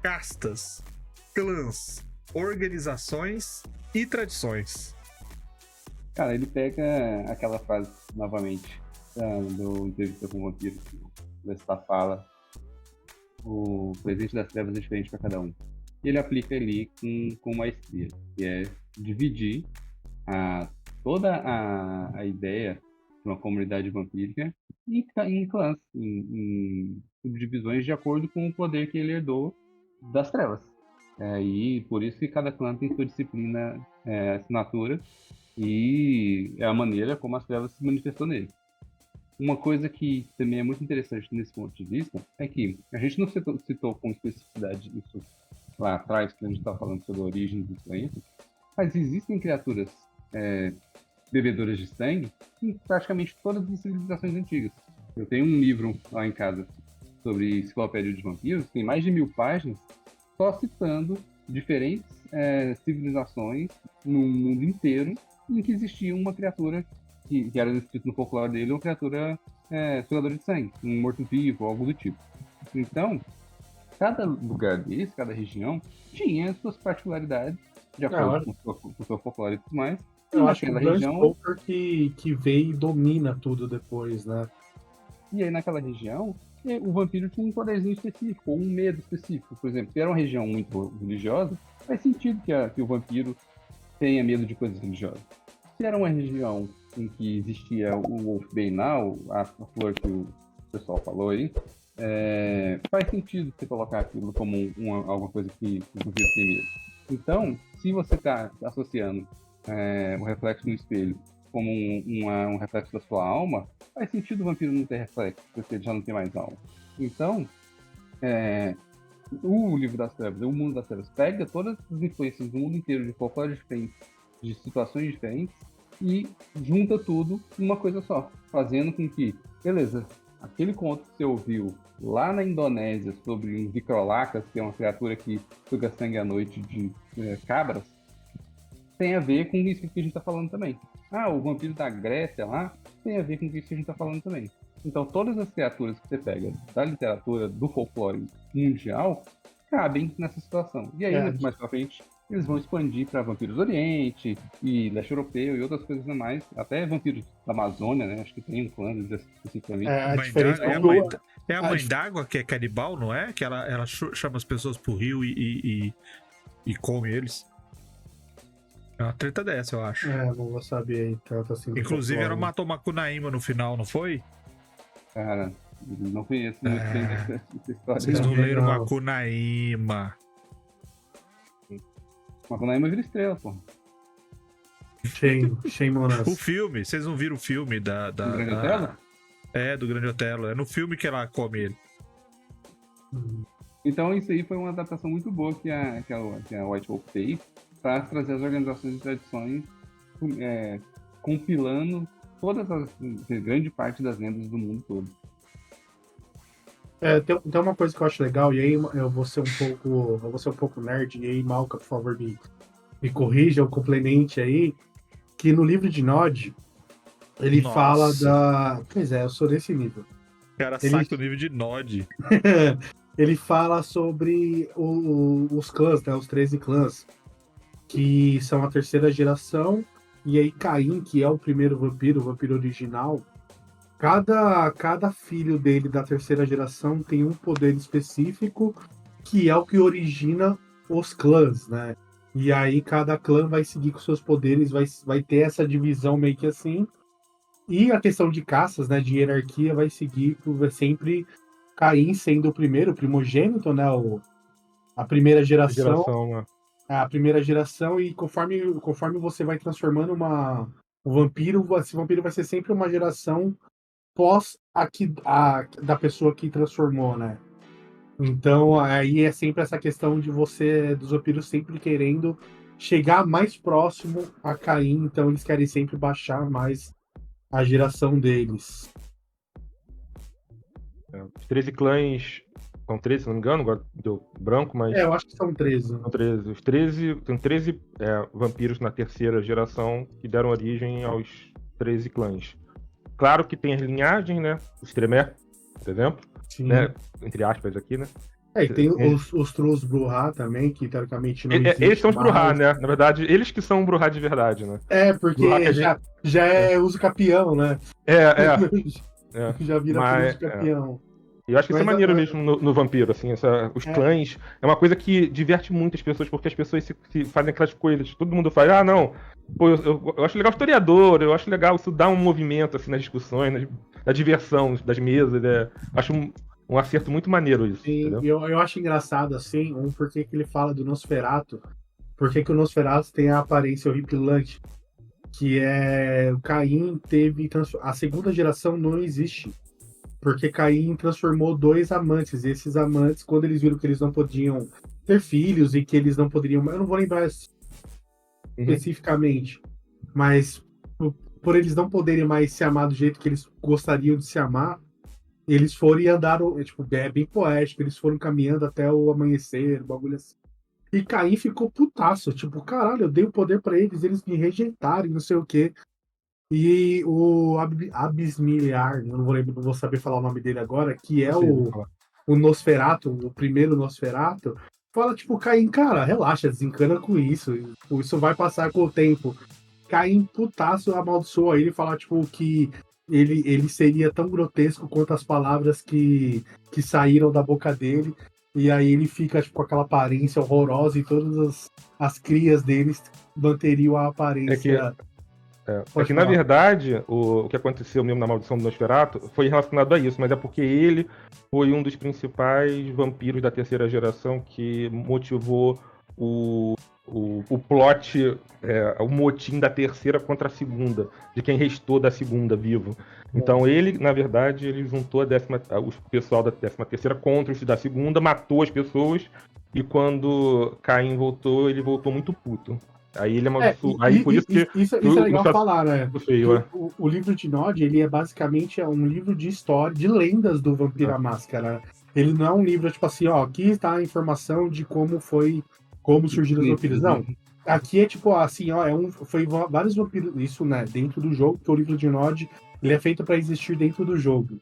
castas, clãs, organizações e tradições. Cara, ele pega aquela frase, novamente, do Entrevista com o Vampiro, que o Lestat fala, o presente das trevas é diferente para cada um. E ele aplica ali com maestria, que é dividir toda a ideia de uma comunidade vampírica em clãs, em subdivisões de acordo com o poder que ele herdou das trevas. E por isso que cada clã tem sua disciplina, assinatura, e é a maneira como as trevas se manifestou nele. Uma coisa que também é muito interessante nesse ponto de vista é que a gente não citou com especificidade isso lá atrás, quando a gente estava falando sobre a origem dos planetas, mas existem criaturas bebedoras de sangue em praticamente todas as civilizações antigas. Eu tenho um livro lá em casa sobre enciclopédia de vampiros, tem mais de 1000 páginas, só citando diferentes civilizações no mundo inteiro em que existia uma criatura que era descrito no folclore dele, uma criatura sugadora de sangue, um morto-vivo, algo do tipo. Então, cada lugar desse, cada região, tinha suas particularidades, de acordo com o seu folclore e tudo mais. Eu acho que o Bram Stoker que veio e domina tudo depois, né? E aí, naquela região, o vampiro tinha um poderzinho específico, ou um medo específico. Por exemplo, se era uma região muito religiosa, faz sentido que o vampiro tenha medo de coisas religiosas. Se era uma região em que existia o Wolfbane, a flor que o pessoal falou aí, faz sentido você colocar aquilo como alguma coisa que o vampiro tem medo. Então, se você está associando o reflexo no espelho como um reflexo da sua alma, faz sentido o vampiro não ter reflexo, porque ele já não tem mais alma. Então, o Livro das Trevas, o Mundo das Trevas, pega todas as influências do mundo inteiro, de folclore diferentes, de situações diferentes, e junta tudo numa coisa só, fazendo com que, beleza, aquele conto que você ouviu lá na Indonésia sobre os Vikrolakas, que é uma criatura que suga sangue à noite de cabras, tem a ver com isso que a gente está falando também. O vampiro da Grécia lá tem a ver com isso que a gente está falando também. Então, todas as criaturas que você pega da literatura, do folclore mundial, cabem nessa situação. E aí, mais pra frente, eles vão expandir para vampiros do Oriente e leste europeu e outras coisas a mais. Até vampiros da Amazônia, né? Acho que tem um clã especificamente. É a mãe d'água que é canibal, não é? Que ela chama as pessoas pro rio e come eles. É uma treta dessa, eu acho. Não vou saber aí. Tá assim, inclusive, ela matou uma Kunaíma no final, não foi? Cara, não conheço muito bem essa história. Vocês não leram Macunaíma. Macunaíma vira estrela, pô. Shame on us. O filme, vocês não viram o filme do Grande Otelo? Do Grande Otelo. É no filme que ela come ele. Então isso aí foi uma adaptação muito boa que a White Wolf fez para trazer as organizações e tradições, compilando grande parte das lendas do mundo todo. Tem uma coisa que eu acho legal, e aí eu vou ser um pouco nerd, e aí, Malca, por favor, me corrija ou complemente aí, que no livro de Nod, ele fala da... Pois eu sou desse nível. Cara, saca o nível de Nod. Ele fala sobre os clãs, né, os 13 clãs, que são a terceira geração, e aí Caim, que é o primeiro vampiro, o vampiro original, cada filho dele da terceira geração tem um poder específico que é o que origina os clãs, né? E aí cada clã vai seguir com seus poderes, vai ter essa divisão meio que assim. E a questão de caças, né, de hierarquia, vai seguir sempre Caim sendo o primeiro, o primogênito, né? A primeira geração. Né? A primeira geração, e conforme você vai transformando o vampiro, esse vampiro vai ser sempre uma geração pós da pessoa que transformou, né? Então, aí é sempre essa questão dos vampiros sempre querendo chegar mais próximo a Caim, então eles querem sempre baixar mais a geração deles. Os 13 clãs são 13, se não me engano, agora deu branco, mas... eu acho que são 13. São 13. Tem 13 vampiros na terceira geração que deram origem aos 13 clãs. Claro que tem as linhagens, né? Os Tremere, por exemplo, né? Entre aspas aqui, né? E tem os Trolls Bruhá também, que teoricamente não Eles são os Bruhá, mais. né? Na verdade, eles que são Bruhá de verdade, né? Porque Bruhá que a gente- já é uso capião, né? É. Já vira Mas, uso capião. eu acho que isso é Mas, maneiro mesmo no Vampiro, assim, os clãs. É uma coisa que diverte muito as pessoas, porque as pessoas se fazem aquelas coisas. Todo mundo fala, não, pô, eu acho legal o historiador, eu acho legal isso dá um movimento, assim, nas discussões, na diversão das mesas. Acho um acerto muito maneiro isso, Sim, entendeu? eu acho engraçado, assim, porquê que ele fala do Nosferatu, porque que o Nosferatu tem a aparência horripilante, que é o Caim teve a segunda geração não existe, porque Caim transformou 2 amantes, e esses amantes, quando eles viram que eles não podiam ter filhos e que eles não poderiam, eu não vou lembrar especificamente, mas por eles não poderem mais se amar do jeito que eles gostariam de se amar, eles foram e andaram, é bem poético, eles foram caminhando até o amanhecer, o bagulho assim. E Caim ficou putaço, tipo, caralho, eu dei o poder pra eles me rejeitaram, não sei o quê. E o Abismiliar, eu não vou saber falar o nome dele agora, que é o Nosferatu, o primeiro Nosferatu, fala, tipo, Caim, cara, relaxa, desencana com isso, isso vai passar com o tempo. Caim, putaço, amaldiçoa ele e fala, tipo, que ele seria tão grotesco quanto as palavras que saíram da boca dele, e aí ele fica, tipo, com aquela aparência horrorosa e todas as crias deles manteriam a aparência... Na verdade, o que aconteceu mesmo na Maldição do Nosferatu foi relacionado a isso, mas é porque ele foi um dos principais vampiros da terceira geração que motivou o plot, o motim da terceira contra a segunda, de quem restou da segunda vivo. Então ele, na verdade, ele juntou o pessoal da 13ª contra os da segunda, matou as pessoas, e quando Caim voltou, ele voltou muito puto. Aí ele amaldiçoou. Aí por isso que. Isso é legal falar, né? Feio, o livro de Nod, ele é basicamente um livro de história, de lendas do Vampiro à Máscara. Ele não é um livro, tipo assim, ó, aqui está a informação de como surgiram os vampiros. Não. Aqui é tipo assim, ó, foi vários vampiros. Isso, né, dentro do jogo, porque o livro de Nod, ele é feito para existir dentro do jogo.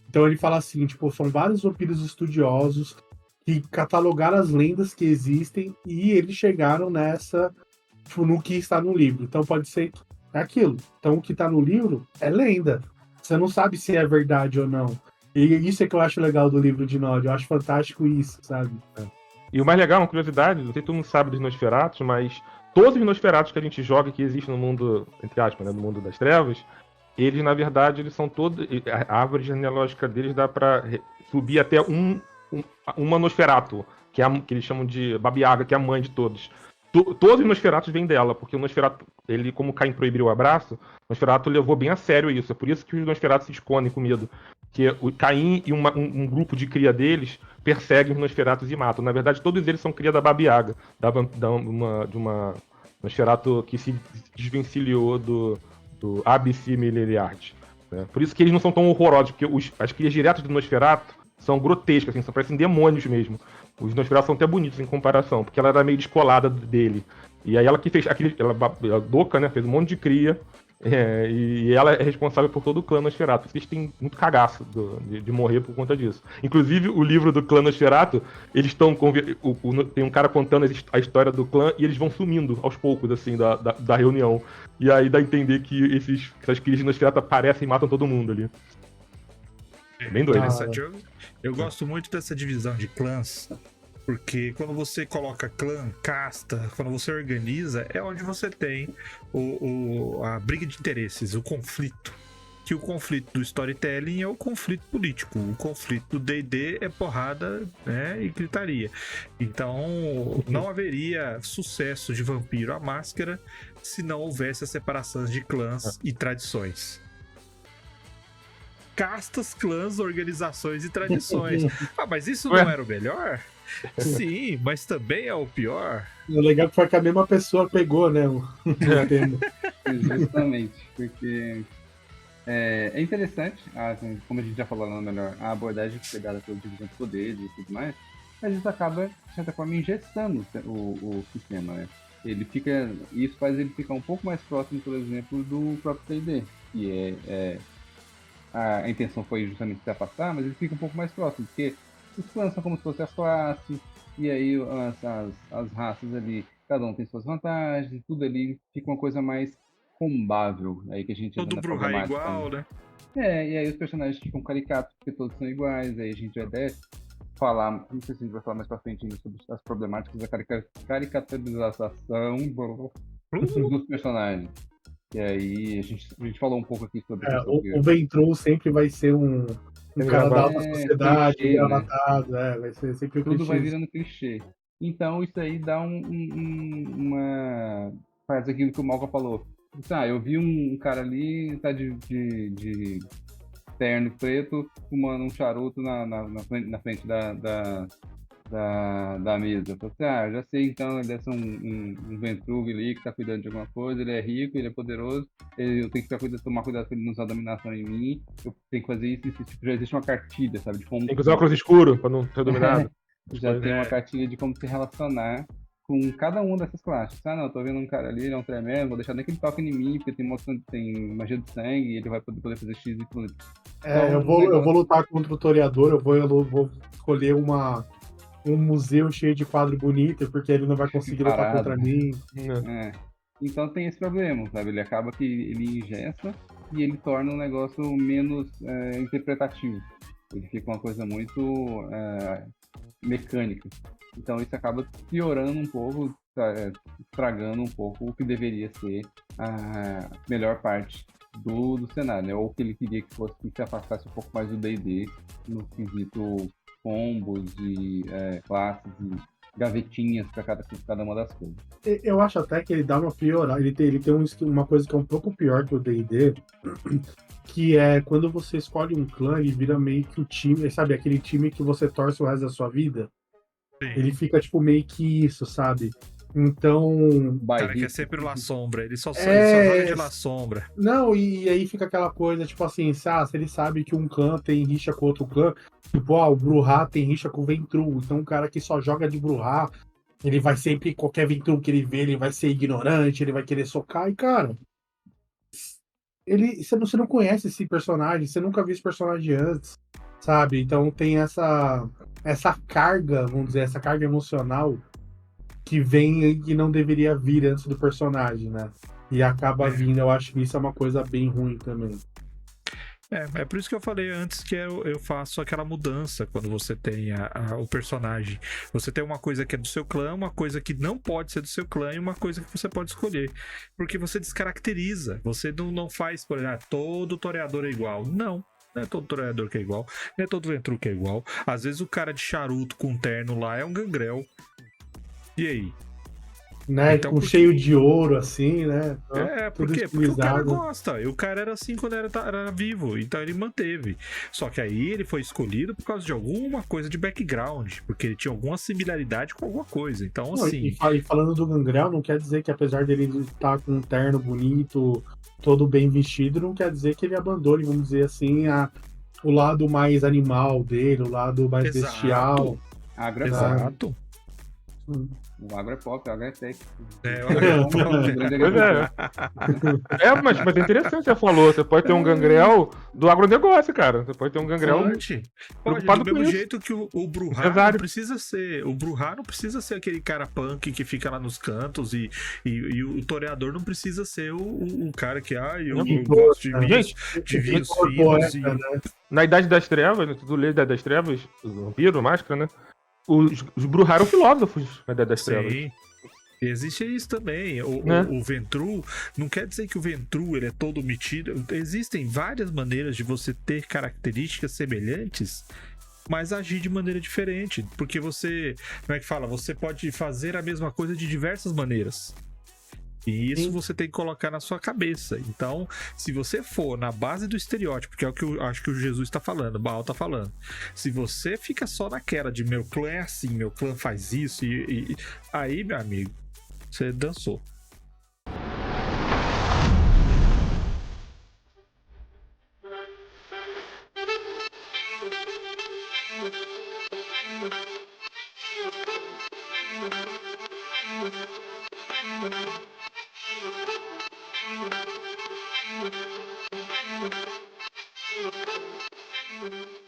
Então ele fala assim, tipo, são vários vampiros estudiosos que catalogaram as lendas que existem e eles chegaram nessa. Tipo, no que está no livro. Então pode ser que é aquilo. Então o que está no livro é lenda. Você não sabe se é verdade ou não. E isso é que eu acho legal do livro de Nod. Eu acho fantástico isso, sabe? E o mais legal, uma curiosidade, não sei se todo mundo sabe dos Nosferatus, mas todos os Nosferatus que a gente joga, que existem no mundo, entre aspas, né, no mundo das trevas, eles, na verdade, eles são todos... A árvore genealógica deles dá pra subir até uma Nosferatu, que eles chamam de Baba Yaga, que é a mãe de todos. Todos os Nosferatus vêm dela, porque o Nosferatu, ele, como Caim proibiu o abraço, o Nosferatu levou bem a sério isso. É por isso que os Nosferatus se escondem com medo. Que o Caim e um grupo de cria deles perseguem os Nosferatus e matam. Na verdade, todos eles são cria da Baba Yaga, de uma Nosferatu que se desvencilhou do Abissimiliard. Né? Por isso que eles não são tão horrorosos, porque as crias diretas do Nosferatu são grotescas, assim, parecem demônios mesmo. Os Nosferatu são até bonitos em comparação, porque ela era meio descolada dele. E aí ela que fez ela Doca, né, fez um monte de cria, e ela é responsável por todo o clã Nosferatu. Eles têm muito cagaço de morrer por conta disso. Inclusive, o livro do clã Nosferatu, eles estão... tem um cara contando a história do clã, e eles vão sumindo aos poucos, assim, da reunião. E aí dá a entender que essas crias de Nosferatu aparecem e matam todo mundo ali. Bem doido. Eu gosto muito dessa divisão de clãs, porque quando você coloca clã, casta, quando você organiza, é onde você tem a briga de interesses, o conflito. Que o conflito do storytelling é o conflito político, o conflito do D&D é porrada, né, e gritaria. Então não haveria sucesso de Vampiro à Máscara se não houvesse a separação de clãs e tradições. Castas, clãs, organizações e tradições. Mas isso não era o melhor? Sim, mas também é o pior. O legal foi que a mesma pessoa pegou, né? O tema. Justamente, porque é interessante, como a gente já falou lá melhor, a abordagem pegada pela divisão de poderes e tudo mais, mas isso acaba, de certa forma, engessando o sistema, né? Isso faz ele ficar um pouco mais próximo, por exemplo, do próprio D&D, que a intenção foi justamente se afastar, mas ele fica um pouco mais próximo, porque os clãs são como se fossem as classes, e aí as raças ali, cada um tem suas vantagens, tudo ali fica uma coisa mais combável, aí que a gente entra Todo na Bruhá é problemática, né? igual, né? E aí os personagens ficam caricatos, porque todos são iguais, aí a gente vai até falar, não sei se a gente vai falar mais pra frente ainda sobre as problemáticas da caricaturização dos personagens. E aí a gente falou um pouco aqui sobre a questão que O Ventru sempre vai ser um cara da Gravata. alta sociedade, clichê, né? engravatado, vai ser sempre o Tudo vai clichê. virando clichê. Então isso aí dá uma. Faz aquilo que o Malva falou. Tá, eu vi um cara ali, tá de terno preto, fumando um charuto na frente da mesa. Eu falei assim, eu já sei então, ele deve ser um Ventruve ali que tá cuidando de alguma coisa, ele é rico, ele é poderoso, eu tenho que tomar cuidado pra ele não usar dominação em mim, eu tenho que fazer isso, tipo, já existe uma cartilha, sabe, de como... Tem que usar óculos escuros pra não ser dominado. Já tem uma cartilha de como se relacionar com cada uma dessas classes. Não, eu tô vendo um cara ali, ele é um tremendo, vou deixar nem que ele toque em mim, porque tem magia de sangue, e ele vai poder fazer X e Y. Eu vou lutar contra o Toreador, eu vou escolher um museu cheio de quadro bonito, porque ele não vai conseguir lutar Parado. contra mim. Então tem esse problema, sabe? Ele acaba que ele ingessa e ele torna um negócio menos interpretativo. Ele fica uma coisa muito mecânica. Então isso acaba piorando um pouco, estragando um pouco o que deveria ser a melhor parte do cenário, né? Ou o que ele queria que fosse que se afastasse um pouco mais do D&D no quesito combos e classes e gavetinhas para cada uma das coisas. Eu acho até que ele dá uma piorada. Ele tem uma coisa que é um pouco pior que o D&D, que é quando você escolhe um clã, ele vira meio que o time, sabe? Aquele time que você torce o resto da sua vida. Sim. Ele fica, tipo, meio que isso, sabe? Então... O cara que é sempre La Sombra, ele só joga de La Sombra. Não, e aí fica aquela coisa, tipo assim, se ele sabe que um clã tem rixa com outro clã, tipo, o Bruhá tem rixa com o Ventru, então um cara que só joga de Bruhá, ele vai sempre, qualquer Ventru que ele vê, ele vai ser ignorante, ele vai querer socar, e cara, você não conhece esse personagem, você nunca viu esse personagem antes, sabe? Então tem essa carga, vamos dizer, essa carga emocional que vem e que não deveria vir antes do personagem, né? E acaba vindo, eu acho que isso é uma coisa bem ruim também. É por isso que eu falei antes que eu faço aquela mudança quando você tem o personagem. Você tem uma coisa que é do seu clã, uma coisa que não pode ser do seu clã e uma coisa que você pode escolher. Porque você descaracteriza. Você não faz, por exemplo, todo toreador é igual. Não é todo toreador que é igual. Não é todo Ventru que é igual. Às vezes o cara de charuto com terno lá é um gangrel. E aí? Né? Então, cheio de ouro, assim, né? Por quê? Porque o cara gosta. E o cara era assim quando era vivo. Então ele manteve. Só que aí ele foi escolhido por causa de alguma coisa de background. Porque ele tinha alguma similaridade com alguma coisa. Então, assim. E falando do gangrel, não quer dizer que apesar dele estar com um terno bonito, todo bem vestido, não quer dizer que ele abandone, vamos dizer assim, o lado mais animal dele, o lado mais bestial. Exato. O agro é pop, o agro é tech. O agro é pop. Mas é interessante, você falou. Você pode ter um gangrel do agronegócio, cara. Você pode ter um gangrel. Pode do mesmo jeito que o Bruhá não precisa ser. O Bruhá não precisa ser aquele cara punk que fica lá nos cantos e o toreador não precisa ser o cara que eu gosto de vinhos finos. Na Idade das Trevas, tu lê Idade das Trevas, o Vampiro, Máscara, né? Os Bruhá eram filósofos na Idade das Trevas. Sim. Existe isso também. O Ventru, não quer dizer que o Ventru ele é todo metido. Existem várias maneiras de você ter características semelhantes, mas agir de maneira diferente. Porque você, como é que fala? Você pode fazer a mesma coisa de diversas maneiras. E isso você tem que colocar na sua cabeça. Então, se você for na base do estereótipo, que é o que eu acho que o Jesus tá falando, o Baal tá falando. Se você fica só naquela de meu clã é assim, meu clã faz isso, e aí, meu amigo, você dançou. Thank you.